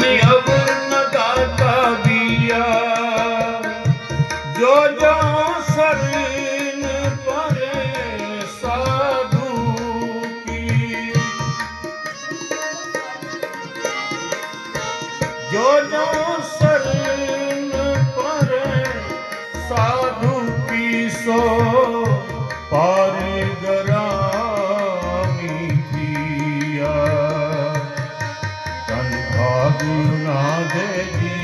अवर न गाता दिया जो जो शरीन पर साधु की जो जो शरीन पर साधु की सो पारे भाग्य ना देगी